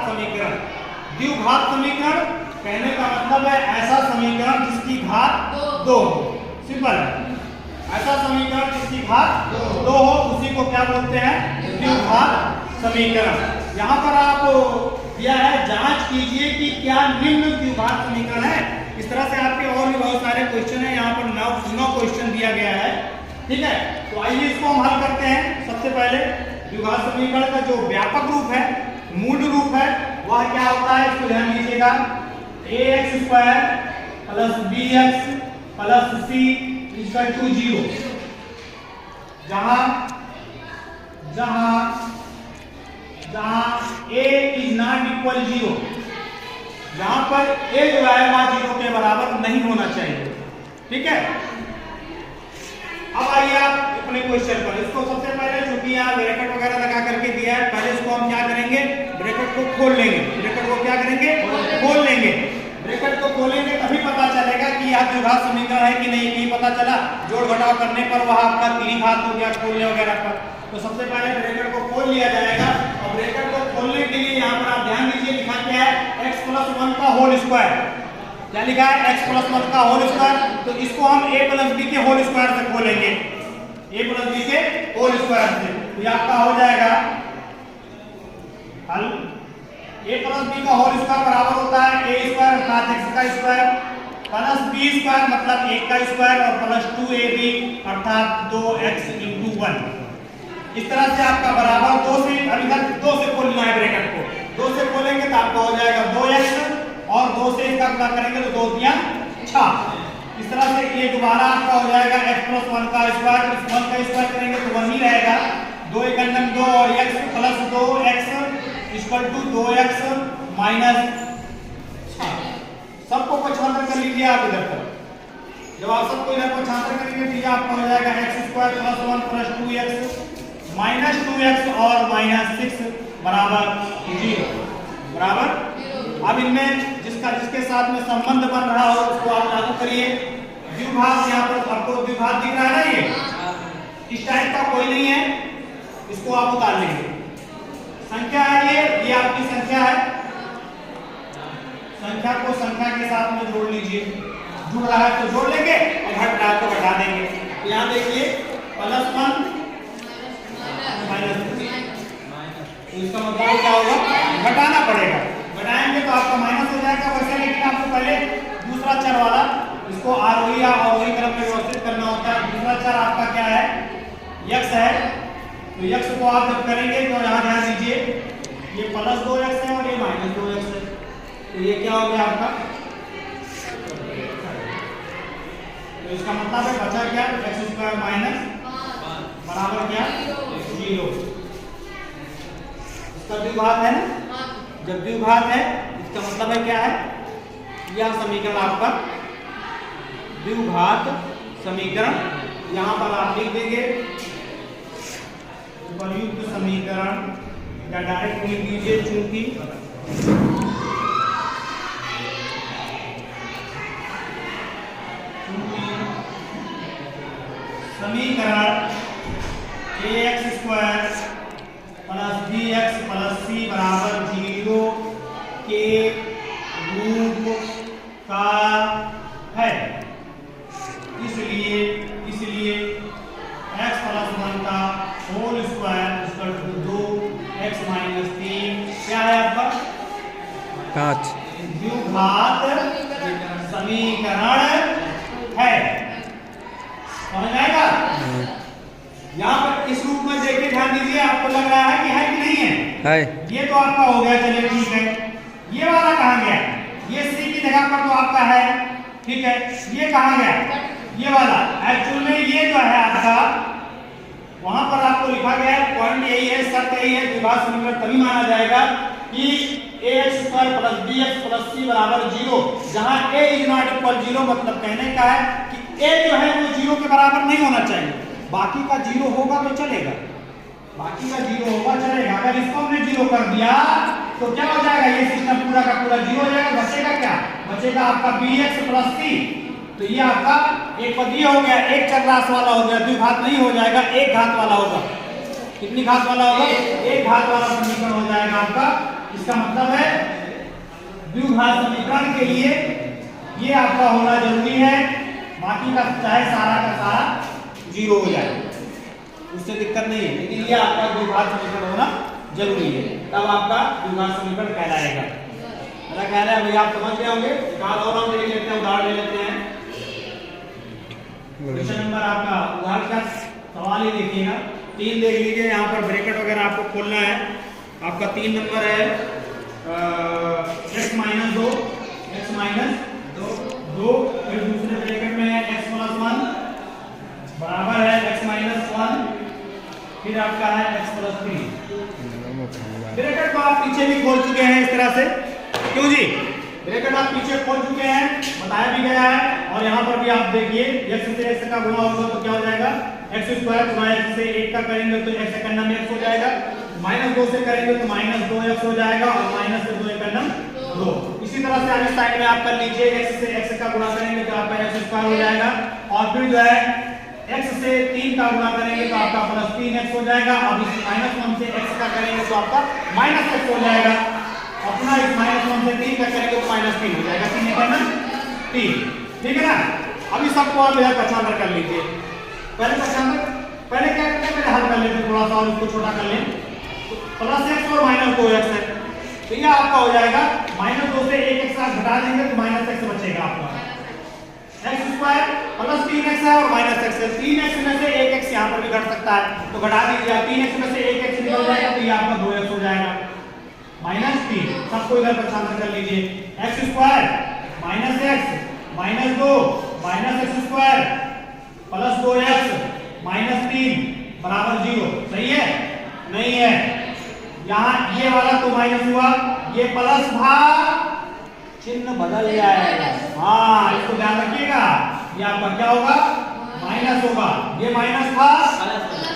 समीकरण। द्विघात समीकरण कहने का मतलब है ऐसा समीकरण जिसकी घात 2 हो। सिंपल है, ऐसा समीकरण जिसकी घात 2 हो उसी को क्या बोलते हैं? द्विघात समीकरण। यहाँ पर आप दिया है जांच कीजिए कि क्या निम्न द्विघात समीकरण है। इस तरह से आपके और भी बहुत सारे क्वेश्चन है, यहाँ पर 9 क्वेश्चन दिया गया है। ठीक है, तो आइए इसको हम हल करते हैं। सबसे पहले द्विघात समीकरण का जो व्यापक रूप है, मूल रूप है, वह क्या होता है इसको ध्यान दीजिएगा। ax² + bx + c = 0। जहां a is not equal 0, जहां पर a जो है वह 0 के बराबर नहीं होना चाहिए। ठीक है, अब आइए आप अपने क्वेश्चन पर। इसको सबसे पहले चूंकि यहाँ ब्रैकेट वगैरह लगा करके दिया है, पहले इसको हम क्या करेंगे? ब्रैकेट को खोल लेंगे। ब्रैकेट को क्या करेंगे? खोल लेंगे। ब्रैकेट को खोलेंगे तभी पता चलेगा कि यह द्विघात समीकरण है कि नहीं। नहीं पता चला, जोड़ घटाव करने पर वह आपका त्रिघात हो गया खोलने वगैरह पर। तो सबसे पहले ब्रैकेट को खोल लिया जाएगा। और ब्रैकेट को खोलने के लिए यहाँ पर आप ध्यान दीजिए, लिखा क्या है? x + 1 का होल स्क्वायर। क्या लिखा है? x + 1 का होल स्क्वायर। तो इसको हम a + b के होल स्क्वायर से खोलेंगे, a + b के होल स्क्वायर से। तो ये आपका हो जाएगा हल। a + b का होल स्क्वायर बराबर होता है a² अर्थात x का स्क्वायर प्लस b² मतलब 1 का स्क्वायर और प्लस 2ab अर्थात 2x × 1। इस तरह से आपका बराबर 2 से, अभी तक 2 से खोलना है ब्रैकेट को। 2 से खोलेंगे तो आपका हो जाएगा 2x और 2 से इसका गुणा करेंगे तो 2 × 6। इस तरह से ये दोबारा आपका हो जाएगा x + 1 का स्क्वायर। इस 1 का स्क्वायर करेंगे तो 1 ही रहेगा। 2 × 1 2 और x + 2x = 2x - 6। सबको पक्षांतर कर लीजिए आप इधर पर। जब आप सबको इधर पक्षांतर करेंगे तो ये आपका हो जाएगा x² + 1 + 2x -2x और -6 बराबर 0 बराबर। अब इनमें जिसके साथ में संबंध बन रहा हो उसको आप लागू करिए। द्विघात, यहाँ पर आपको द्विघात दिख रहा है ना, ये इस टाइप का कोई नहीं है, इसको आप उतार लेंगे। संख्या है ये आपकी संख्या है। संख्या को संख्या के साथ में जोड़ लीजिए। जुड़ रहा है तो जोड़ लेंगे और घट रहा है तो घटा देंगे। तो यहाँ देखिए +1 -3, तो इसका मतलब क्या होगा? घटाना पड़ेगा। घटाएंगे तो आपका माइनस हो जाएगा वैसे, लेकिन आपको पहले दूसरा चर वाला इसको आरोही या अवरोही क्रम में व्यवस्थित करना होता है। दूसरा चर आपका क्या है? x है। तो x को आप जब करेंगे तो यहाँ ध्यान दीजिए, ये +2x है और ये -2x है। तो ये क्या हो गया आपका? तो इसका मतलब है बचा क्या? x² बराबर क्या? 0। इसका द्विघात है ना? जब द्विघात है इसका मतलब है क्या है? यह समीकरण आपका द्विघात समीकरण। यहाँ पर आप लिख देंगे उपयुक्त समीकरण या डायरेक्ट लिख दीजिए, चूंकि समीकरण ax² + bx + c = 0 के रूप का है। इसलिए x + 1 का होल स्क्वायर = 2x - 3 क्या है आपका? 5 द्विघात समीकरण है। समझ आएगा? यहाँ पर इस रूप में देखिए, ध्यान दीजिए, आपको लग रहा है कि है कि नहीं है? ये तो आपका हो गया, चलिए ठीक है। ये वाला कहाँ गया? ये c की जगह पर तो आपका है, ठीक है। ये कहाँ गया? ये वाला। एक्चुअल में ये जो है आपका, वहां पर आपको लिखा गया है, पॉइंट यही है, शर्त यही है, द्विघात समीकरण तभी माना जाएगा कि ax² + bx + c = 0, जहां a is not equal 0। मतलब कहने का है कि a जो है वो 0 के बराबर नहीं होना चाहिए। बाकी का 0 होगा तो चलेगा, बाकी का 0 होगा चलेगा। अगर इसको हमने 0 कर दिया तो क्या हो जाएगा? ये सिस्टम पूरा का पूरा 0 हो जाएगा। बचेगा क्या? बचेगा आपका bx + c। तो ये आपका एक पदीय हो गया, एक चरराशि वाला हो गया, द्विघात नहीं हो जाएगा, एक घात वाला होगा। कितनी घात वाला होगा? एक घात वाला समीकरण हो जाएगा आपका। इसका मतलब है द्विघात समीकरण के लिए ये आपका होना जरूरी है, बाकी का चाहे सारा का सारा जीरो हो जाए, उससे दिक्कत नहीं है, लेकिन ये आपका द्विघात समीकरण होना जरूरी है, तब आपका द्विघात समीकरण कहलाएगा। मेरा ख्याल है भैया आप समझ गए होंगे। और हम देख लेते हैं, उदाहरण ले लेते हैं। क्वेश्चन नंबर आपका उदाहरण का सवाल ही देखिएगा, 3 देख लीजिए, यहाँ पर ब्रैकेट वगैरह आपको खोलना है। आपका 3 नंबर है x माइनस 2, फिर दूसरे ब्रैकेट में है x प्लस 1 बराबर है x माइनस 1, फिर आपका है x प्लस 3। ब्रैकेट को आप पीछे भी खोल चुके हैं इस तरह से, क्यों जी? ब्रैकेट आप पीछे खोल चुके हैं, बताया भी गया है। और यहाँ पर भी आप देखिए x से x का गुणा होगा तो क्या हो जाएगा, x स्क्वायर गुणा x से 1 का करेंगे तो x एकम में x हो जाएगा, -2 से करेंगे तो -2x हो जाएगा, और माइनस से 2 एकम 2। इसी तरह से आगे साइड में आप कर लीजिए, x से x का गुणा करेंगे तो आपका x स्क्वायर हो जाएगा, और फिर जो है x से 3 का गुणा करेंगे तो आपका प्लस 3x हो जाएगा, अब इस -1 से x का करेंगे तो आपका -x हो जाएगा, अपना इस -1 से 3 का करेंगे तो -3 हो जाएगा, 3 एकम 3, ठीक है ना। अभी सबको आप इधर पहचान कर लीजिए, पहले क्या करते हैं, पहले हल कर लेते हैं, थोड़ा सा और इसको छोटा कर लें, प्लस x और -2x है, तो ये आपका हो जाएगा -2 से 1 साथ घटा देंगे तो -x बचेगा आपका, x स्क्वायर प्लस 3x है और -x है, 3x में से 1x यहाँ पर भी घट सकता है तो घटा दीजिए, 3x में से 1x निकल जाएगा तो ये आपका 2x हो जाएगा, -3। सबको इधर पहचान कर लीजिए, x square -x -2 -x square plus 2x -3 बराबर 0, सही है? नहीं है, यहाँ ये वाला तो माइनस हुआ, ये प्लस था, चिन्ह बदल जाएगा, हाँ इसको ध्यान रखिएगा, ये आपका क्या होगा, माइनस होगा, ये माइनस था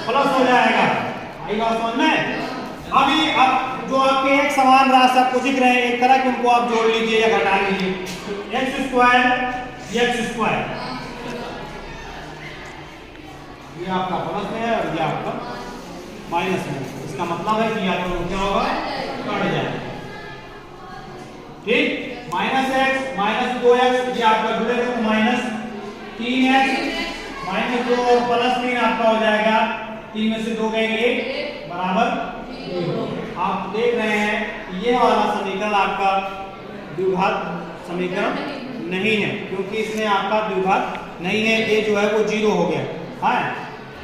प्लस हो जाएगा, आई बात समझ में? अभी अब जो आपके एक समान राशि आपको दिख रहे हैं एक तरह के, उनको आप जोड़ लीजिए या घटा लीजिए, x स्क्वायर ये आपका प्लस में है और ये आपका माइनस में, इसका मतलब है कि आपका क्या होगा, कट जाएगा, ठीक। -x -2x ये आपका जुड़ेगा तो -3x -2 और प्लस 3 आपका हो जाएगा, 3 में से 2 गए 1 बराबर 0। आप देख रहे हैं ये वाला समीकरण आपका द्विघात समीकरण नहीं है, क्योंकि इसमें आपका द्विघात नहीं है, ये जो है वो 0 हो गया, हाँ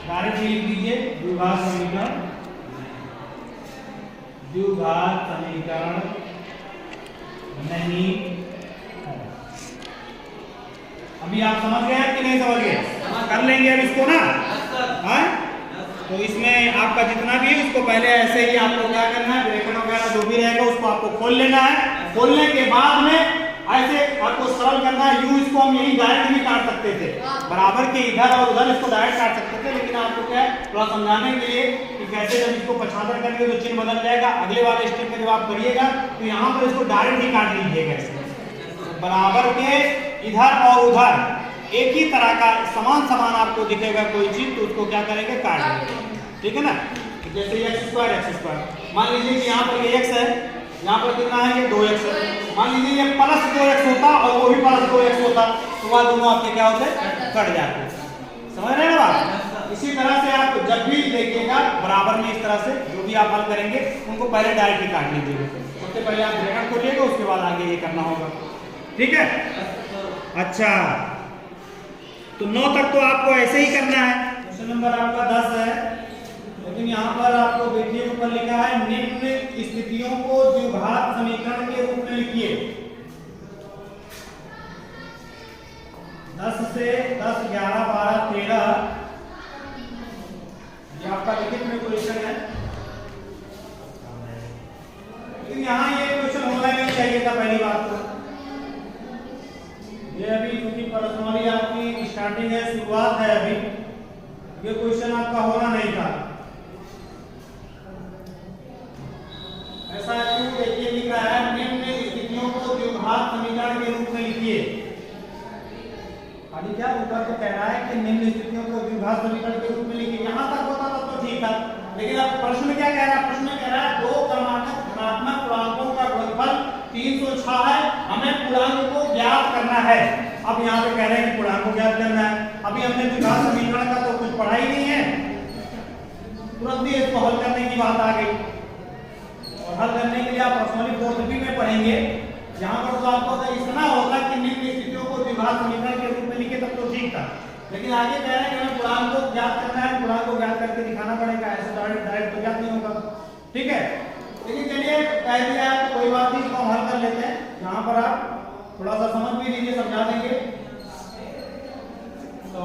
डायरेक्ट लिख दीजिए द्विघात समीकरण नहीं है। अभी आप समझ गए कि नहीं समझ गए? कर लेंगे अब इसको ना, हाँ तो इसमें आपका जितना भी है उसको पहले ऐसे ही आपको क्या करना है, ब्रैकेट वगैरह जो भी रहेगा उसको आपको खोल लेना है, खोलने के बाद में ऐसे आपको सरल करना है। यू इसको हम यही डायरेक्ट भी काट सकते थे, बराबर के इधर और उधर इसको डायरेक्ट काट सकते थे, लेकिन आपको क्या है थोड़ा समझाने के लिए कि कैसे जब इसको 75 करेंगे तो चिन्ह बदल जाएगा, अगले वाले स्टेप में जब आप करिएगा तो यहाँ पर इसको डायरेक्ट ही काट लीजिएगा, बराबर के इधर और उधर एक ही तरह का समान आपको दिखेगा कोई चीज तो उसको क्या करेंगे, काट देंगे, ठीक है ना। जैसे x स्क्वायर मान लीजिए कि यहाँ पर ये x है, यहाँ पर कितना है, ये 2x है, मान लीजिए ये प्लस 2x होता और वो भी प्लस 2x होता तो वह दोनों आपके क्या होते, कट जाते, समझ रहे हैं ना बात। इसी तरह से आप जब भी देखिएगा बराबर में इस तरह से जो भी आप हल करेंगे उनको पहले डायरेक्ट ही काट लीजिएगा, सबसे पहले आप ब्रैकेट खोलिएगा उसके बाद आगे ये करना होगा, ठीक है। अच्छा तो 9 तक तो आपको ऐसे ही करना है। क्वेश्चन नंबर आपका 10 है, लेकिन यहाँ पर आपको देखिए ऊपर लिखा है निम्न स्थितियों को द्विघात समीकरण के रूप में लिखिए। 10 से 10, 11, 12, 13 ये आपका लिखित में क्वेश्चन है, लेकिन यहाँ ये क्वेश्चन होना नहीं चाहिए था। पहली बात तो ये अभी क्योंकि पर्सनली आपकी स्टार्टिंग है, शुरुआत है, अभी ये क्वेश्चन आपका होना नहीं था। ऐसा क्यों, देखिए लिख रहा है निम्न स्थितियों को द्विघात समीकरण के रूप में लिखिए। अभी क्या ऊपर तो कह रहा है कि निम्न स्थितियों को द्विघात समीकरण के रूप में लिखिए, यहाँ तक होता तब तो ठीक था, लेकिन अब प्रश्न क्या कह रहा है, प्रश्न कह रहा है दो क्रमात्मक पूर्णांकों का 306 है, हमें पूर्णांक को ज्ञात करना है। अब यहाँ पे कह रहे हैं कि पूर्णांक को ज्ञात करना है। अभी हमने द्विघात समीकरण का तो कुछ पढ़ा ही नहीं है, तुरंत ही इसको हल करने की बात आ गई। और हल करने के लिए आप पर्सनली फोर्थ भी में पढ़ेंगे, जहाँ पर तो आपको अगर इतना होगा कि निम्न स्थितियों को द्विघात समीकरण के रूप में लिखे तब तो ठीक था, लेकिन आगे कह रहे हैं कि हमें पूर्णांक को ज्ञात करना है, पूर्णांक को ज्ञात करके दिखाना पड़ेगा, ऐसे डायरेक्ट तो ज्ञात नहीं होगा। ठीक है, लेकिन चलिए कह दिया है तो कोई बात नहीं, इसको हल कर लेते हैं। यहाँ पर आप थोड़ा सा समझ भी लीजिए, समझा देंगे तो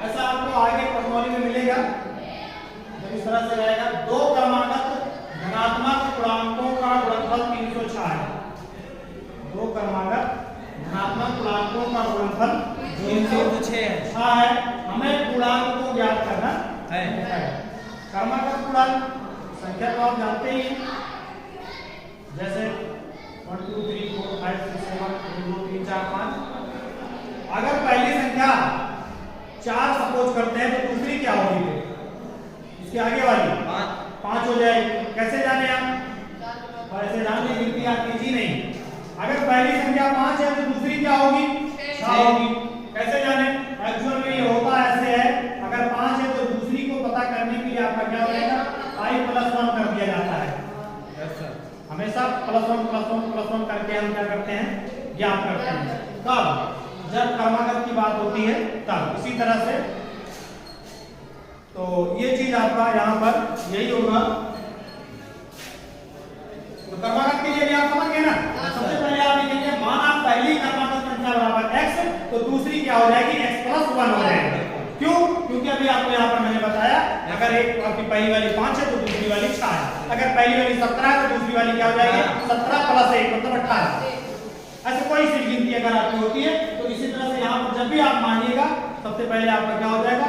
ऐसा आपको आगे पर्सनली में मिलेगा। तो इस तरह से रहेगा, दो क्रमागत धनात्मक पूर्णांकों का गुणनफल 306 है। दो क्रमागत धनात्मक पूर्णांकों का गुणनफल 306 है। हमें पूर्णांक को ज्ञात करना है। क्रमागत पूर्णांक संख्या तो आप जानते ही हैं, जैसे 1 2 3 4 5 6 7 1 2 3 4 5। अगर पहली संख्या 4 सपोज करते हैं तो दूसरी क्या होगी? इसके आगे वाली 5 हो जाएगी। कैसे जाने आप? और ऐसे जान ली गिनती आप कीजिए नहीं। अगर पहली संख्या 5 है तो दूसरी क्या होगी? 6 होगी। कैसे जाने? एक्चुअल में ये होता ऐसे है, अगर 5 है तो दूसरी को पता करने के लिए आपका क्या हो जाएगा? 5 + 1 कर दिया जाता है। हमेशा +1 करके हम क्या करते हैं? ज्ञात करते हैं। कब? जब क्रमागत की बात होती है तब। इसी तरह से तो ये चीज आपका यहाँ पर यही होगा। तो क्रमागत के लिए भी आप समझ गए ना? सबसे पहले आप लिखेंगे मान आप पहली क्रमागत संख्या बराबर x, तो दूसरी क्या हो जाएगी? x + 1 हो जाएगी। क्यों? क्योंकि अभी आपको यहाँ पर मैंने बताया, अगर एक आपकी पहली वाली 5 है तो दूसरी वाली 6 है। अगर पहली वाली 17 है तो दूसरी वाली क्या हो जाएगी? 17 + 1 मतलब 18। ऐसे कोई सी गिनती अगर आपकी होती है तो इसी तरह से यहाँ पर जब भी आप मानिएगा, सबसे पहले आपका क्या हो जाएगा?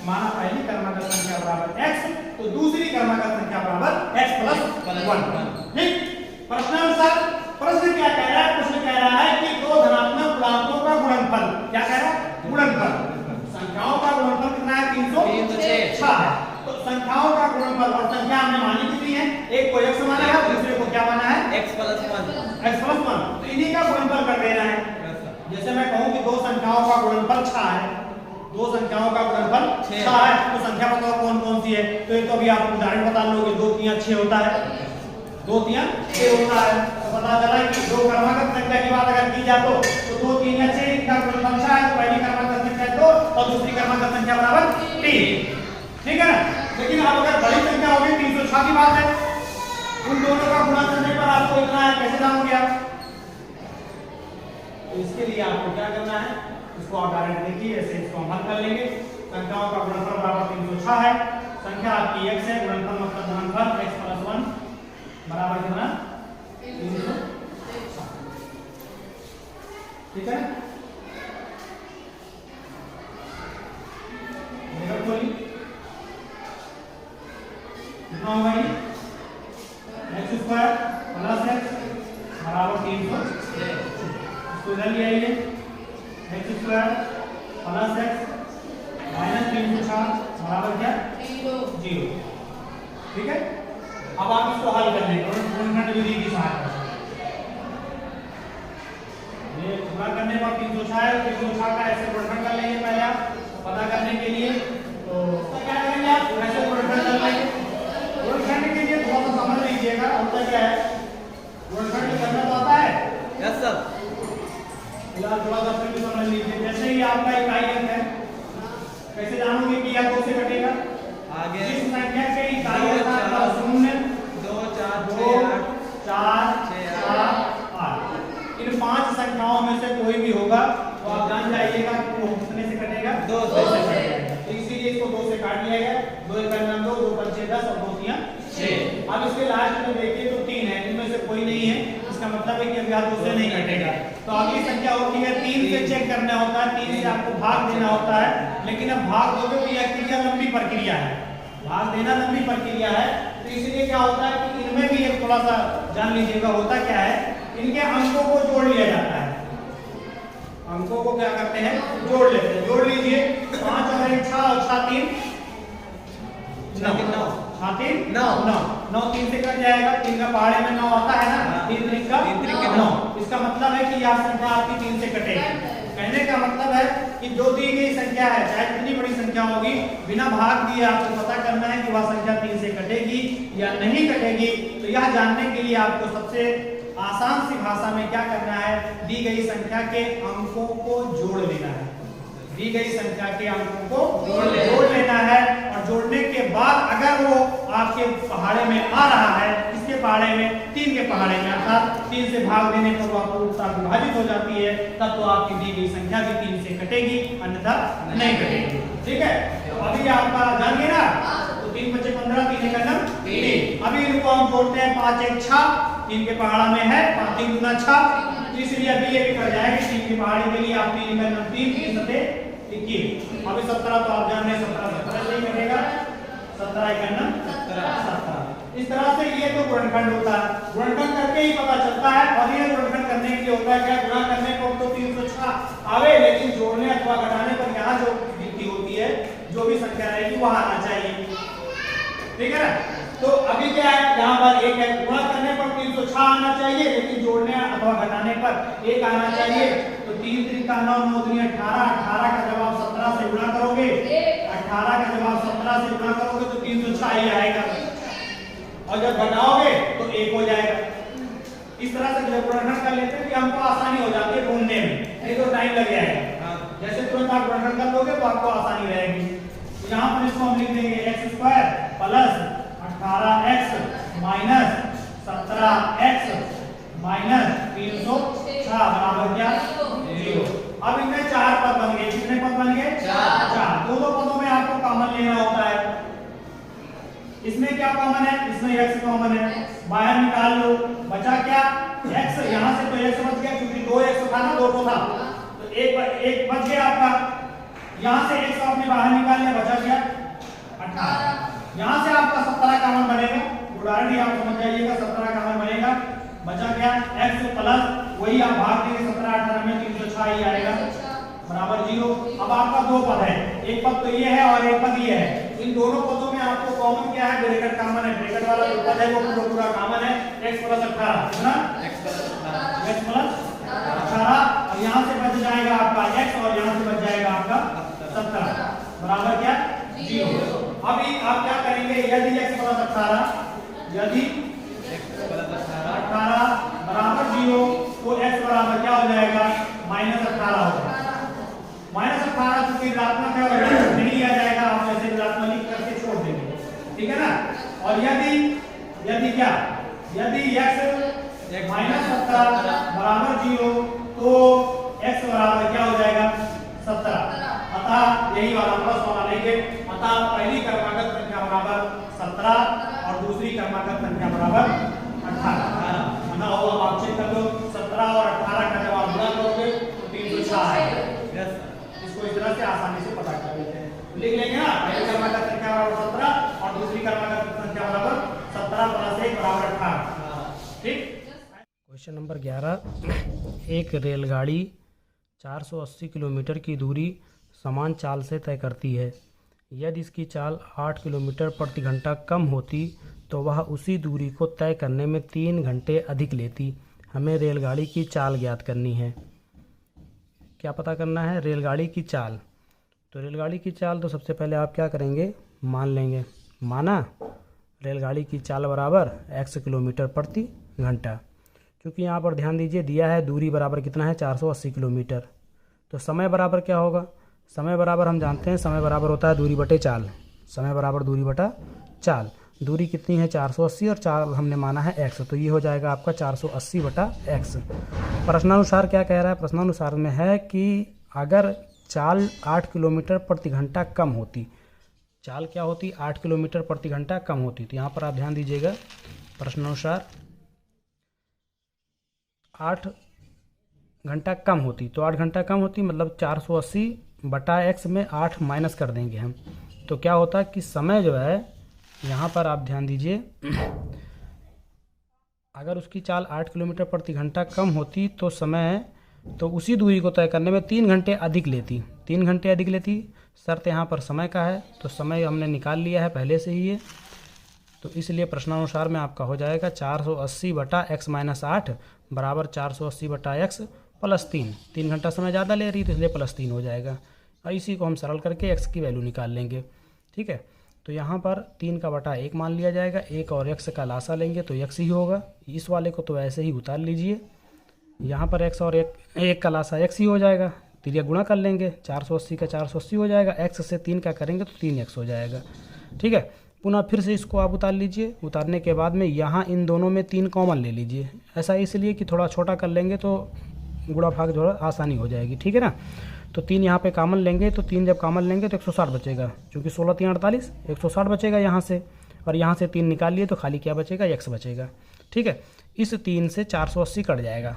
माना पहली क्रमागत संख्या बराबर x, तो दूसरी क्रमागत संख्या बराबर x + 1। ठीक? प्रश्न अनुसार प्रश्न क्या कह रहा है? प्रश्न कह रहा है कि दो धनात्मक पूर्णांकों का गुणनफल। क्या कह रहा है? गुणनफल। संख्याओं का गुणनफल कितना है? 306 है। तो संख्याओं का गुणनफल, और संख्या हमने मानी कितनी है? एक को x माना है, दूसरे को क्या माना है? x + 1। तो इन्हीं का गुणनफल कर देना है। जैसे मैं कहूं कि दो संख्याओं का गुणनफल 6 है, दो संख्याओं का गुणनफल 6 है, तो संख्या बताओ कौन कौन सी है? तो ये तो अभी आप उदाहरण बता लोगे, 2 × 3 = 6 होता है, 2 × 3 = 6 होता है। तो पता चला कि दो क्रमागत संख्या की बात अगर की जाए तो 2 × 3 = 6, इनका गुणनफल 6 है, तो पहली क्रमागत संख्या 2 और दूसरी क्रमागत संख्या बराबर 3। ठीक है ना? लेकिन अब अगर बड़ी संख्या होगी 306 की बात है, उन दोनों का गुणा करने पर आपको इतना है, कैसे जानोगे आप? तो इसके लिए आपको क्या करना है? इसको आप डायरेक्ट देखिए, ऐसे इसको हम हल कर लेंगे। संख्याओं का गुणनफल बराबर 306 है, संख्या आपकी x है, गुणनफल मतलब धनफल x + 1 बराबर कितना? 306। ठीक है? देखो खोलिए कितना होगा ये? x² + x बराबर 306। इसको इधर ले आइए, x² + x - 306 बराबर क्या? 0। ठीक है? अब आप इसको हल कर लेंगे गुणनखंड विधि की सहायता से। ये गुणा करने पर 306 है, 306 का ऐसे गुणनखंड कर लेंगे पहले आप पता करने के लिए। तो क्या करेंगे आप? ऐसे गुणनखंड कर लेंगे। गुणनखंड के लिए थोड़ा सा समझ लीजिएगा, होता क्या है? गुणनखंड करना तो आता है? Yes sir. फिलहाल थोड़ा सा फिर भी समझ लीजिए। जैसे ही आपका इकाई अंक है, कैसे जानोगे कि यह 2 से कटेगा? आगे जिस संख्या के इकाई अंक का 0 2 4 2 6 4 7 8, इन 5 संख्याओं में से कोई भी होगा तो आप जान जाइएगा कि वो कितने से कटेगा? 2 से कटेगा। तो इसीलिए इसको 2 से काट लिया गया। 2 × 9 2, 2 × 6 10 और 2 × 3 6। अब इसके लास्ट में देखिए तो 3 है, इनमें से कोई नहीं है, इसका मतलब है कि अभी आप 2 से नहीं कटेगा। तो अगली संख्या होती है 3 से चेक करना होता है, 3 से आपको भाग देना होता है। लेकिन अब भाग दोगे तो यह क्रिया लंबी प्रक्रिया है, भाग देना लंबी प्रक्रिया है। तो इसलिए क्या होता है कि इनमें भी एक थोड़ा सा जान लीजिएगा, होता क्या है? इनके अंकों को जोड़ लिया जाता है। अंकों को क्या करते हैं? जोड़ लेते हैं। जोड़ लीजिए, 5 और 1 6 और 6 3 9 9 3 9 9 3 से कट जाएगा। 3 का पहाड़े में 9 आता है ना, 3 3 का 3 3 के 9। इसका मतलब है कि यह संख्या आपकी 3 से कटेगी। कहने का मतलब है कि जो दी गई संख्या है, चाहे कितनी बड़ी संख्या होगी, बिना भाग दिए आपको पता करना है कि वह संख्या 3 से कटेगी या नहीं कटेगी। तो यह जानने के लिए आपको सबसे आसान सी भाषा में क्या करना है, दी गई संख्या के अंकों को जोड़ लेना है। दी गई संख्या के अंकों को जोड़ लेना है, और जोड़ने के बाद अगर वो आपके पहाड़े में आ रहा है, इसके पहाड़े में, 3 के पहाड़े में, अर्थात 3 से भाग देने पर वो पूर्णतः विभाजित हो जाती है, तब तो आपकी दी गई संख्या भी 3 से कटेगी, अन्यथा नहीं कटेगी। ठीक है, तो अभी आपका जान गए ना, तो 3 बचे 15, 3 का नम 3। अभी इनको हम जोड़ते हैं, 5 1 6, 3 के पहाड़ा में है 5 3 गुना 6, इसलिए अभी ये भी कर जाएगा। 3 के पहाड़ी के लिए आप 3 का नम 3, 3 सते 21। अभी 17 तो आप जान रहे हैं, 17 से ही कटेगा, 17 का नम 17। इस तरह से ये तो गुणनखंड होता है, गुणनखंड करके ही पता चलता है। और ये गुणनखंड करने के लिए होता है क्या, गुणा करने पर तो 306 आवे, लेकिन जोड़ने अथवा घटाने पर यहाँ जो गिनती होती है, जो भी संख्या रहेगी वह आना चाहिए। ठीक है ना, तो अभी क्या है, यहाँ पर 1 है, गुणा करने पर 306 आना चाहिए, लेकिन जोड़ने अथवा घटाने पर 1 आना चाहिए। तो 3 3 का 9, 9 3 18, 18 का जवाब 17 से गुणा करोगे, 18 का जवाब 17 से गुणा करोगे तो 306 ही आएगा, और जब घटाओगे तो 1 हो जाएगा। इस तरह से जब गुणनखंड कर लेते हैं कि हमको आसानी हो जाती है ढूंढने में, नहीं तो टाइम लग जाएगा। जैसे तुरंत आप गुणनखंड कर लोगे तो आपको आसानी रहेगी। तो यहाँ पर इसको हम लिख देंगे x² plus 18x minus 17x minus 306 बराबर क्या, 0। अब इनमें 4 पद बन गए। कितने पद बन गए, 4। दो पदों में आपको कॉमन लेना होता है। इसमें क्या कॉमन है, इसमें x कॉमन है, बाहर निकाल लो, बचा क्या, x। यहाँ से तो x बच गया, क्योंकि 2x था ना, 2 था, तो एक बच गया आपका। यहाँ से x आपने बाहर निकाल लिया, बचा गया 18। यहाँ से आपका 17 कॉमन बनेगा, उदाहरण ही आप समझ जाइएगा, 17 कॉमन बनेगा, बचा क्या x प्लस वही आप भाग देंगे 17 18 में, 306 ही आएगा बराबर 0। अब आपका 2 पद है, एक पद तो ये है और एक पद ये है। इन दोनों पदों में आपको कॉमन क्या है, ब्रैकेट कॉमन है। ब्रैकेट वाला जो पद है वो पूरा कॉमन है, x प्लस 18 ना, x प्लस 18, और यहाँ से बच जाएगा आपका x, और यहाँ से बच जाएगा आपका 17 बराबर क्या, 0। अभी आप क्या करेंगे, यदि x प्लस 18, यदि -18 बराबर 0, तो x बराबर क्या हो जाएगा, -18 हो जाएगा। -18 चूंकि ऋणात्मक है और नहीं लिया जाएगा, आप ऐसे ऋणात्मक लिख करके छोड़ देंगे, ठीक है ना। और यदि क्या, यदि x -17 बराबर 0, तो x बराबर क्या हो जाएगा, 17। अतः यही वाला प्लस वाला लेंगे। अतः पहली क्रमागत संख्या बराबर 17 और दूसरी क्रमागत संख्या बराबर 18। ना हो, अब आप चेक कर लो, 17 और 18 का जवाब गुणा करोगे तो 306 आएगा। इसको इस तरह से आसानी से पता कर लेते हैं, लिख लेंगे ना, पहली क्रमागत संख्या बराबर 17 और दूसरी क्रमागत संख्या बराबर 17 + 1 बराबर 18। ठीक। क्वेश्चन नंबर 11, एक रेलगाड़ी 480 किलोमीटर की दूरी समान चाल से तय करती है। यदि इसकी चाल 8 किलोमीटर प्रति घंटा कम होती तो वह उसी दूरी को तय करने में 3 घंटे अधिक लेती। हमें रेलगाड़ी की चाल ज्ञात करनी है। क्या पता करना है, रेलगाड़ी की चाल। तो रेलगाड़ी की चाल तो सबसे पहले आप क्या करेंगे, मान लेंगे। माना रेलगाड़ी की चाल बराबर x किलोमीटर प्रति घंटा। क्योंकि यहाँ पर ध्यान दीजिए, दिया है दूरी बराबर कितना है, 480 किलोमीटर। तो समय बराबर क्या होगा, समय बराबर हम जानते हैं, समय बराबर होता है दूरी बटे चाल। समय बराबर दूरी बटा चाल। दूरी कितनी है, 480, और चाल हमने माना है x, तो ये हो जाएगा आपका 480 बटा x। प्रश्नानुसार क्या कह रहा है, प्रश्नानुसार में है कि अगर चाल 8 किलोमीटर प्रति घंटा कम होती, चाल क्या होती, 8 किलोमीटर प्रति घंटा कम होती। तो यहाँ पर आप ध्यान दीजिएगा, प्रश्नानुसार 8 घंटा कम होती, तो 8 घंटा कम होती मतलब 480 बटा x में 8 माइनस कर देंगे हम। तो क्या होता है कि समय जो है, यहाँ पर आप ध्यान दीजिए, अगर उसकी चाल 8 किलोमीटर प्रति घंटा कम होती तो समय, तो उसी दूरी को तय करने में 3 घंटे अधिक लेती। 3 घंटे अधिक लेती। शर्त यहाँ पर समय का है, तो समय हमने निकाल लिया है पहले से ही है। तो इसलिए प्रश्नानुसार में आपका हो जाएगा 480 बटा x - 8 बराबर 480/x प्लस 3 घंटा समय ज़्यादा ले रही तो इसलिए +3 हो जाएगा। और इसी को हम सरल करके x की वैल्यू निकाल लेंगे। ठीक है, तो यहाँ पर 3/1 मान लिया जाएगा, 1 और x का लासा लेंगे तो x ही होगा। इस वाले को तो ऐसे ही उतार लीजिए, यहाँ पर x और 1 का लासा x ही हो जाएगा, तिरिया गुणा कर लेंगे, 480 का 480 हो जाएगा, x से 3 का करेंगे तो 3x हो जाएगा। ठीक है, पुनः फिर से इसको आप उतार लीजिए। उतारने के बाद में यहाँ इन दोनों में 3 कॉमन ले लीजिए, ऐसा इसलिए कि थोड़ा छोटा कर लेंगे तो गुणा भाग थोड़ा आसानी हो जाएगी। ठीक है ना, तो 3 यहाँ पे कॉमन लेंगे तो 3 जब कॉमन लेंगे तो 160 बचेगा, क्योंकि 16 3 48 160 बचेगा यहाँ से, और यहाँ से 3 निकाल लिए तो खाली क्या बचेगा, x बचेगा। ठीक है, इस 3 से 480 कट जाएगा,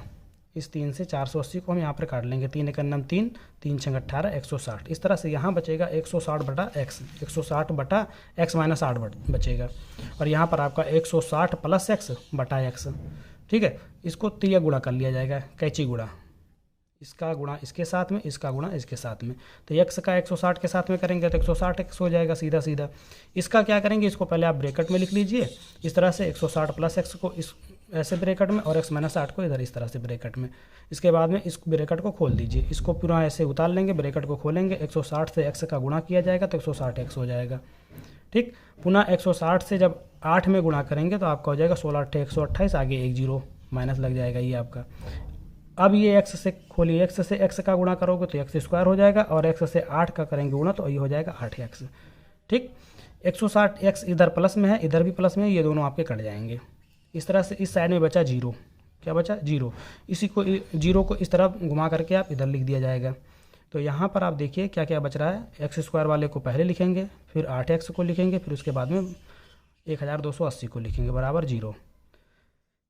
इस 3 से 480 को हम यहाँ पर काट लेंगे, 3 1 9 3 3 6 18 160। इस तरह से यहाँ बचेगा 160/x, 160/x - 8 बचेगा, और यहाँ पर आपका 160 + x/x। ठीक है, इसको तिरिया गुणा कर लिया जाएगा, कैंची गुणा, इसका गुणा इसके साथ में, इसका गुणा इसके साथ में। तो x का 160 के साथ में करेंगे तो 160x हो जाएगा सीधा सीधा। इसका क्या करेंगे, इसको पहले आप ब्रैकेट में लिख लीजिए इस तरह से, 160 + x को इस ऐसे ब्रैकेट में और x - 8 को इधर इस तरह से ब्रैकेट में। इसके बाद में इस ब्रैकेट को खोल दीजिए, इसको पूरा ऐसे उतार लेंगे, ब्रैकेट को खोलेंगे, 160 से x का गुणा किया जाएगा तो 160x हो जाएगा। ठीक, पुनः 160 से जब 8 में गुणा करेंगे तो आपका हो जाएगा 16 8 128, आगे 1 0 माइनस लग जाएगा ये आपका। अब ये x से खोलिए, x से x का गुणा करोगे तो x² हो जाएगा, और x से 8 का करेंगे गुणा तो ये हो जाएगा 8x। ठीक, 160x इधर प्लस में है, इधर भी प्लस में है, ये दोनों आपके कट जाएंगे। इस तरह से इस साइड में बचा 0, क्या बचा 0, इसी को 0 को इस तरफ घुमा करके आप इधर लिख दिया जाएगा। तो यहाँ पर आप देखिए क्या क्या बच रहा है, x² वाले को पहले लिखेंगे, फिर 8x को लिखेंगे, फिर उसके बाद में 1280 को लिखेंगे बराबर 0।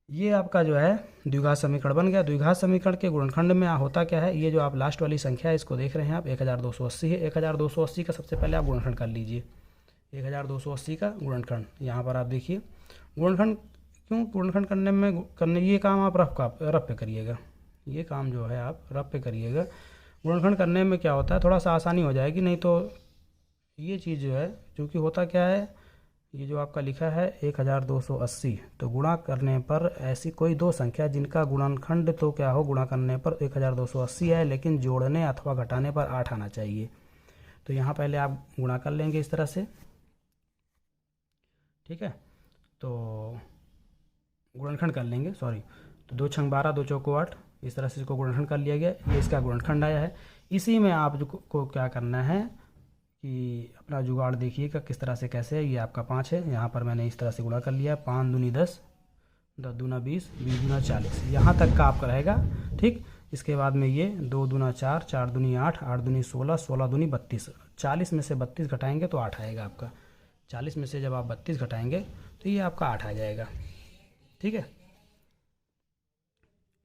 ये आपका जो है द्विघात समीकरण बन गया। द्विघात समीकरण के गुणनखंड में होता क्या है, ये जो आप लास्ट वाली संख्या है इसको देख रहे हैं आप, 1280 है। 1280 का सबसे पहले आप गुणनखंड कर लीजिए, 1280 का गुणनखंड। यहाँ पर आप देखिए गुणनखंड, क्यों गुणनखंड करने ये काम आप रफ पे करिएगा, ये काम जो है आप रफ पे करिएगा। गुणनखंड करने में क्या होता है, थोड़ा सा आसानी हो जाएगी, नहीं तो ये चीज़ जो है, क्योंकि होता क्या है, ये जो आपका लिखा है 1280, तो गुणा करने पर ऐसी कोई दो संख्या जिनका गुणनखंड तो क्या हो, गुणा करने पर 1280 है, लेकिन जोड़ने अथवा घटाने पर 8 आना चाहिए। तो यहाँ पहले आप गुणा कर लेंगे इस तरह से। ठीक है, तो गुणनखंड कर लेंगे, सॉरी, तो 2 छंग 12 2 चौको 8, इस तरह से इसको गुणनखंड कर लिया गया। ये इसका गुणनखंड आया है। इसी में आप को क्या करना है कि अपना जुगाड़ देखिएगा किस तरह से कैसे है। ये आपका 5 है, यहाँ पर मैंने इस तरह से गुणा कर लिया, 5 दूनी 10, 10 दूना 20, 20 दूना 40, यहाँ तक का आपका रहेगा। ठीक, इसके बाद में ये 2 दूना 4, 4 दूनी 8, 8 दूनी 16, 16 दूनी 32, 40 में से 32 घटाएंगे तो 8 आएगा आपका। 40 में से जब आप 32 घटाएंगे तो ये आपका 8 आ जाएगा। ठीक है,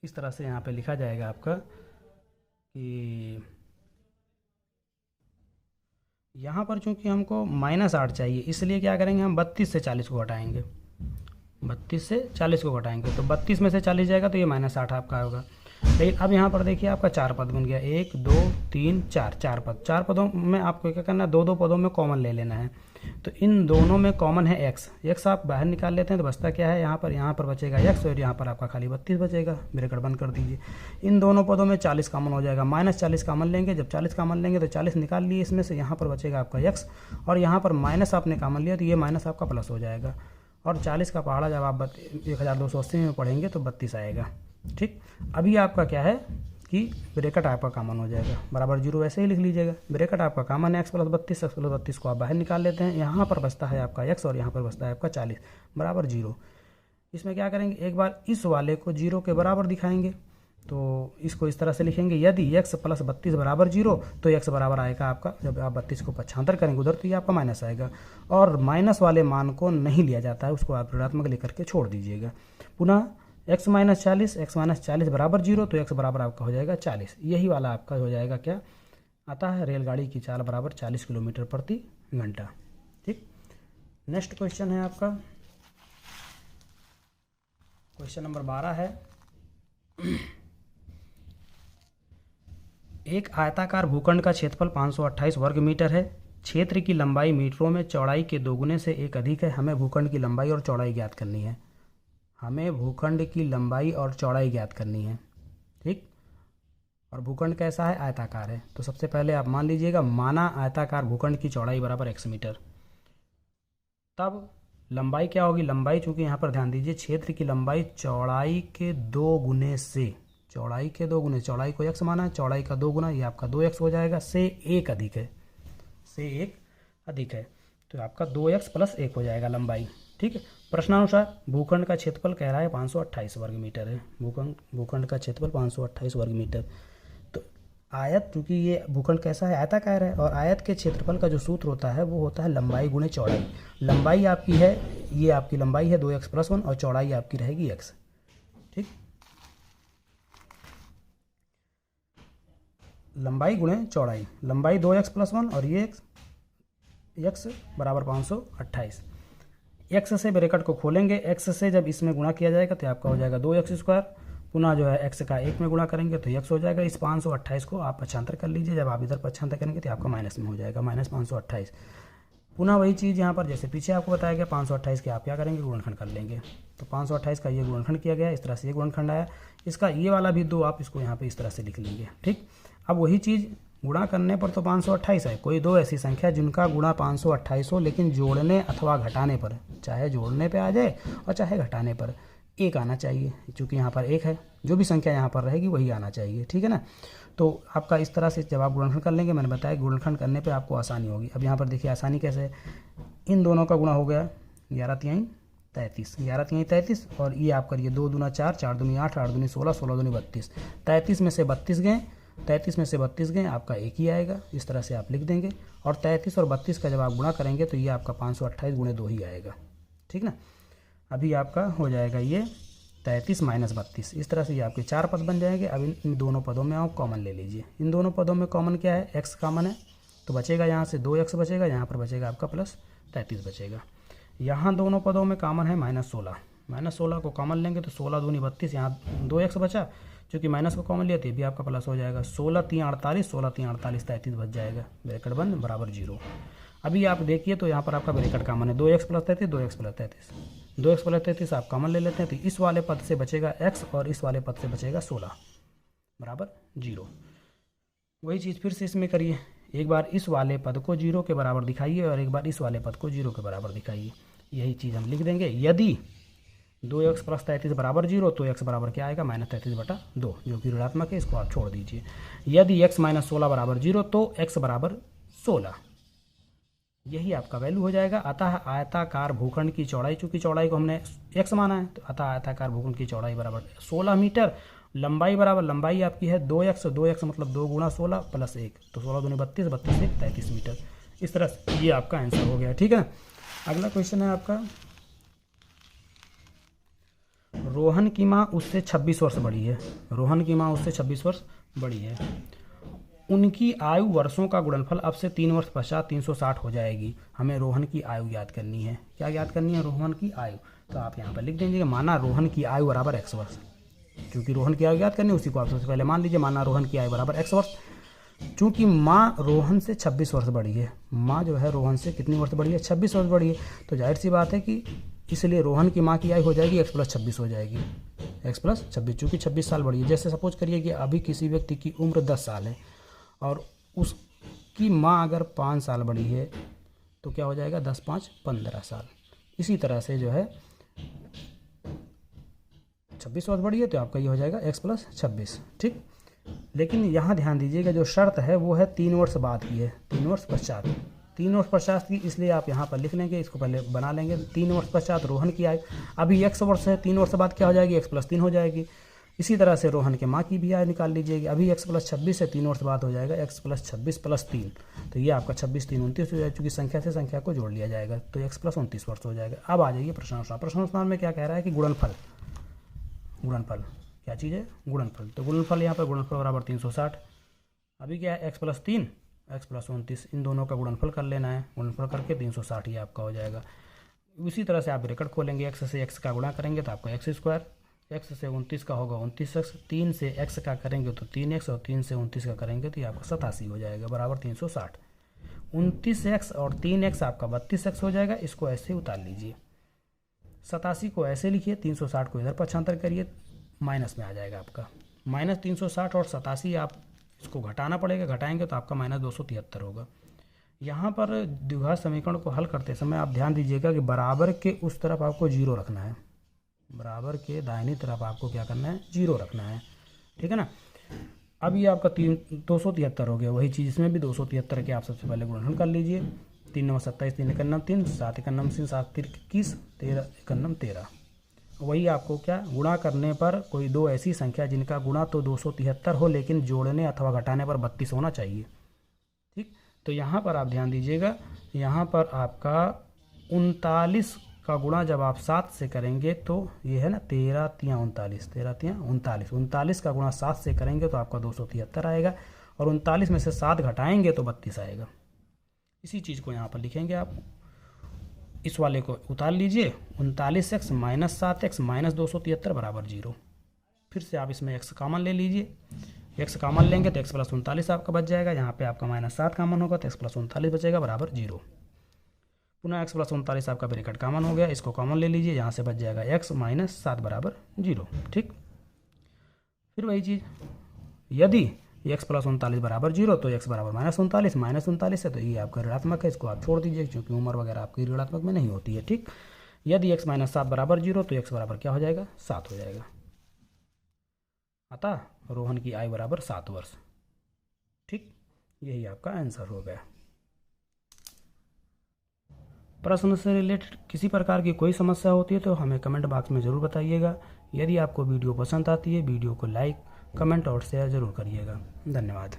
इस तरह से यहाँ पे लिखा जाएगा आपका कि यहाँ पर चूँकि हमको -8 चाहिए, इसलिए क्या करेंगे, हम 32 से 40 को घटाएंगे, 32 से 40 को घटाएंगे तो 32 में से 40 जाएगा तो ये -8 आपका होगा। लेकिन अब यहाँ पर देखिए आपका 4 पद बन गया, 1 2 3 4, 4 पद। 4 पदों में आपको क्या करना है, 2 पदों में कॉमन ले लेना है। तो इन दोनों में कॉमन है x आप बाहर निकाल लेते हैं तो बचता क्या है, यहाँ पर बचेगा x, और यहाँ पर आपका खाली 32 बचेगा। ब्रैकेट बंद कर दीजिए। इन दोनों पदों में 40 कॉमन हो जाएगा, -40 कॉमन लेंगे। जब 40 कॉमन लेंगे तो 40 निकाल लिए इसमें से, यहाँ पर बचेगा आपका x, और यहाँ पर माइनस आपने कॉमन लिया तो ये माइनस आपका प्लस हो जाएगा। और 40 का पहाड़ा जब आप 1280 में पढ़ेंगे तो 32 आएगा। ठीक, अभी आपका क्या है कि ब्रैकेट आपका कॉमन हो जाएगा, बराबर 0 ऐसे ही लिख लीजिएगा। ब्रैकेट आपका कॉमन है, x + 32, x + 32 को आप बाहर निकाल लेते हैं। यहाँ पर बचता है आपका x और यहाँ पर बचता है आपका 40 बराबर 0। इसमें क्या करेंगे, एक बार इस वाले को 0 के बराबर दिखाएंगे, तो इसको इस तरह से लिखेंगे, यदि x + 32 बराबर 0 तो x बराबर आएगा आपका, जब आप 32 को पक्षांतर करेंगे उधर तो ये आपका माइनस आएगा। और माइनस वाले मान को नहीं लिया जाता है, उसको आप ऋणात्मक लिख करके छोड़ दीजिएगा। पुनः x - 40 बराबर 0, तो x बराबर आपका हो जाएगा 40। यही वाला आपका हो जाएगा, क्या आता है, रेलगाड़ी की चाल बराबर 40 किलोमीटर प्रति घंटा। ठीक, नेक्स्ट क्वेश्चन है आपका क्वेश्चन नंबर 12 है। एक आयताकार भूखंड का क्षेत्रफल 528 वर्ग मीटर है। क्षेत्र की लंबाई मीटरों में, चौड़ाई के 2 गुने से 1 अधिक है। हमें भूखंड की लंबाई और चौड़ाई ज्ञात करनी है। हमें भूखंड की लंबाई और चौड़ाई ज्ञात करनी है, ठीक। और भूखंड कैसा है, आयताकार है। तो सबसे पहले आप मान लीजिएगा माना आयताकार भूखंड की चौड़ाई बराबर x मीटर। तब लंबाई क्या होगी, लंबाई चूंकि यहाँ पर ध्यान दीजिए क्षेत्र की लंबाई चौड़ाई के 2 गुने से, चौड़ाई के 2 गुने, चौड़ाई को x माना है, चौड़ाई का 2 गुना, ये आपका 2x हो जाएगा, से 1 अधिक है, से 1 अधिक है, तो आपका 2x प्लस 1 हो जाएगा लंबाई, ठीक है। प्रश्नानुसार भूखंड का क्षेत्रफल कह रहा है 528 वर्ग मीटर है, भूखंड का क्षेत्रफल 528 वर्ग मीटर। तो आयत, चूंकि ये भूखंड कैसा है, आयताकार है, और आयत के क्षेत्रफल का जो सूत्र होता है वो होता है लंबाई गुणे चौड़ाई। लंबाई आपकी है, ये आपकी लंबाई है 2x प्लस 1 और चौड़ाई आपकी रहेगी x, ठीक। लंबाई गुणे चौड़ाई, लंबाई 2x प्लस 1 और ये x बराबर 528। x से ब्रैकेट को खोलेंगे, x से जब इसमें गुणा किया जाएगा तो आपका हो जाएगा 2x स्क्वायर, पुनः जो है x का 1 में गुणा करेंगे तो x हो जाएगा। इस 528 को आप पक्षांतर कर लीजिए, जब आप इधर पक्षांतर करेंगे तो आपका माइनस में हो जाएगा, माइनस 528। पुनः वही चीज़ यहाँ पर जैसे पीछे आपको बताया गया, 528 के आप क्या करेंगे, गुणनखंड कर लेंगे। तो 528 का ये गुणनखंड किया गया, इस तरह से ये गुणनखंड आया। इसका ये वाला भी 2 आप इसको यहाँ पे इस तरह से लिख लीजिए, ठीक। अब वही चीज़ गुणा करने पर तो 528 है, कोई 2 ऐसी संख्या जिनका गुणा 528 हो, लेकिन जोड़ने अथवा घटाने पर, चाहे जोड़ने पे आ जाए और चाहे घटाने पर 1 आना चाहिए, क्योंकि यहाँ पर 1 है, जो भी संख्या यहाँ पर रहेगी वही आना चाहिए, ठीक है ना। तो आपका इस तरह से जब आप गुणनखंड कर लेंगे, मैंने बताया गुणनखंड करने पे आपको आसानी होगी। अब यहाँ पर देखिए आसानी कैसे है, इन दोनों का गुणा हो गया 11 तिहाई 33, 11 तिहाई 33, और ये आप करिए 2 दूना 4, 4 दूनी 8, 8 दूनी 16, 16 दूनी 32, 33 में से 32 गए, 33 में से 32 गए, आपका 1 ही आएगा, इस तरह से आप लिख देंगे। और 33 और 32 का जब आप गुणा करेंगे तो ये आपका 528 गुणे 2 ही आएगा, ठीक ना। अभी आपका हो जाएगा ये 33 माइनस 32, इस तरह से ये आपके 4 पद बन जाएंगे। अब इन दोनों पदों में आप कॉमन ले लीजिए, इन दोनों पदों में कॉमन क्या है, x कॉमन है, तो बचेगा यहाँ से 2x बचेगा, यहाँ पर बचेगा आपका प्लस 33 बचेगा। यहाँ दोनों पदों में कॉमन है -16, -16 को कॉमन लेंगे तो 16 दूनी 32, यहाँ 2x बचा, चूँकि माइनस को कॉमन लिया तो ये भी आपका प्लस हो जाएगा, 16 3 48, 16 3 48, 33 बच जाएगा, ब्रैकेट बंद बराबर 0। अभी आप देखिए तो यहाँ पर आपका ब्रैकेट कॉमन है, 2x plus 33, 2x plus 33, 2x plus 33 आप कॉमन ले लेते हैं, तो इस वाले पद से बचेगा x और इस वाले पद से बचेगा 16 बराबर 0। वही चीज़ फिर से इसमें करिए, एक बार इस वाले पद को 0 के बराबर दिखाइए और एक बार इस वाले पद को 0 के बराबर दिखाइए। यही चीज़ हम लिख देंगे, यदि 2x प्लस 33 बराबर 0 तो x बराबर क्या आएगा, -33/2, जो कि ऋणात्मक है, इसको आप छोड़ दीजिए। यदि x माइनस 16 बराबर 0 तो x बराबर 16, यही आपका वैल्यू हो जाएगा। अतः आयताकार भूखंड की चौड़ाई, चूंकि चौड़ाई को हमने x माना है, तो अतः आयताकार भूखंड की चौड़ाई बराबर 16 मीटर, लंबाई बराबर, लंबाई आपकी है 2x, 2x मतलब 2 गुणा 16 प्लस 1, तो 16 दूनी 32, 32 से 33 मीटर। इस तरह से ये आपका आंसर हो गया, ठीक है। अगला क्वेश्चन है आपका, रोहन की माँ उससे 26 वर्ष बड़ी है, रोहन की माँ उससे 26 वर्ष बड़ी है, उनकी आयु वर्षों का गुणनफल अब से 3 वर्ष पश्चात 360 हो जाएगी। हमें रोहन की आयु ज्ञात करनी है। क्या ज्ञात करनी है, रोहन की आयु। तो आप यहाँ पर लिख देंगे माना रोहन की आयु बराबर x वर्ष, क्योंकि रोहन की आयु ज्ञात करनी है, उसी को आप सबसे पहले मान लीजिए, माना रोहन की आयु बराबर x वर्ष। चूँकि माँ रोहन से 26 वर्ष बड़ी है, माँ जो है रोहन से कितनी वर्ष बड़ी है, 26 वर्ष बड़ी है, तो जाहिर सी बात है कि इसलिए रोहन की माँ की आयु हो जाएगी x प्लस 26 हो जाएगी, x प्लस 26, चूँकि 26 साल बड़ी है। जैसे सपोज करिए कि अभी किसी व्यक्ति की उम्र 10 साल है और उसकी माँ अगर 5 साल बड़ी है तो क्या हो जाएगा, 10 5 15 साल। इसी तरह से जो है 26 वर्ष बड़ी है तो आपका ये हो जाएगा x प्लस 26, ठीक। लेकिन यहाँ ध्यान दीजिएगा, जो शर्त है वो है 3 वर्ष बाद की है, 3 वर्ष पश्चात, 3 वर्ष पश्चात की, इसलिए आप यहाँ पर लिख लेंगे, इसको पहले बना लेंगे। 3 वर्ष पश्चात रोहन की आयु, अभी x वर्ष है, 3 वर्ष बाद क्या हो जाएगी, x प्लस 3 हो जाएगी। इसी तरह से रोहन के माँ की भी आयु निकाल लीजिएगी, अभी x प्लस 26 है, 3 वर्ष बाद हो जाएगा x प्लस 26 प्लस 3, तो ये आपका 26 3 29 हो जाएगा, चूँकि संख्या से संख्या को जोड़ लिया जाएगा, तो x प्लस 29 वर्ष हो जाएगा। अब आ जाइए प्रश्नानुसार। प्रश्नानुसार में क्या कह रहा है कि गुणनफल, गुणनफल क्या चीज़ है, गुणनफल। तो गुणनफल यहाँ पर गुणनफल बराबर 360, अभी क्या है x प्लस 3 x प्लस 29, इन दोनों का गुणनफल कर लेना है, गुणनफल करके 360 ये आपका हो जाएगा। उसी तरह से आप ब्रैकेट खोलेंगे, x से x का गुणा करेंगे तो आपका x स्क्वायर, x से 29 का होगा 29x, 3 से x का करेंगे तो 3x और 3 से 29 का करेंगे तो ये आपका 87 हो जाएगा बराबर 360। 29x और 3x आपका 32x हो जाएगा, इसको ऐसे उतार लीजिए। 87 को ऐसे लिखिए, 360 को इधर पक्षांतर करिए, माइनस में आ जाएगा आपका -360 और 87 आप इसको घटाना पड़ेगा, घटाएंगे तो आपका -273 होगा। यहाँ पर द्विघात समीकरण को हल करते समय आप ध्यान दीजिएगा कि बराबर के उस तरफ आपको 0 रखना है, बराबर के दाहिनी तरफ आपको क्या करना है, 0 रखना है, ठीक है ना। अब ये आपका 273 हो गया, वही चीज़ इसमें भी 273 के आप सबसे पहले गुणनफल कर लीजिए। 3 9 27, 3 1 9 3, 7 1 9 3, 7 3 21, 13 1 9 13। वही आपको क्या गुणा करने पर कोई दो ऐसी संख्या जिनका गुणा तो 273 हो लेकिन जोड़ने अथवा घटाने पर 32 होना चाहिए, ठीक। तो यहाँ पर आप ध्यान दीजिएगा, यहाँ पर आपका 39 का गुणा जब आप 7 से करेंगे तो ये है ना 13 तियाँ 39, 13 तियाँ 39, 39 का गुणा 7 से करेंगे तो आपका 273 आएगा और 39 में से 7 घटाएंगे तो 32 आएगा। इसी चीज़ को यहाँ पर लिखेंगे आप, इस वाले को उतार लीजिए, 39x - 7x - 273 बराबर 0। फिर से आप इसमें x कॉमन ले लीजिए, x कॉमन लेंगे तो x + 39 आपका बच जाएगा, यहाँ पे आपका -7 कॉमन होगा तो x + 39 बचेगा बराबर 0। पुनः x + 39 आपका ब्रैकेट कॉमन हो गया, इसको कॉमन ले लीजिए, यहाँ से बच जाएगा x - 7 बराबर 0, ठीक। फिर वही चीज़, यदि x + 39 बराबर 0 तो x बराबर -39, -39 है तो ये आपका ऋणात्मक है, इसको आप छोड़ दीजिए क्योंकि उम्र वगैरह आपकी ऋणात्मक में नहीं होती है, ठीक। यदि x - 7 बराबर 0 तो x बराबर क्या हो जाएगा, 7 हो जाएगा। अतः रोहन की आयु बराबर 7 वर्ष, ठीक। यही आपका आंसर हो गया। प्रश्न से रिलेटेड किसी प्रकार की कोई समस्या होती है तो हमें कमेंट बॉक्स में ज़रूर बताइएगा। यदि आपको वीडियो पसंद आती है, वीडियो को लाइक, कमेंट और शेयर ज़रूर करिएगा। धन्यवाद।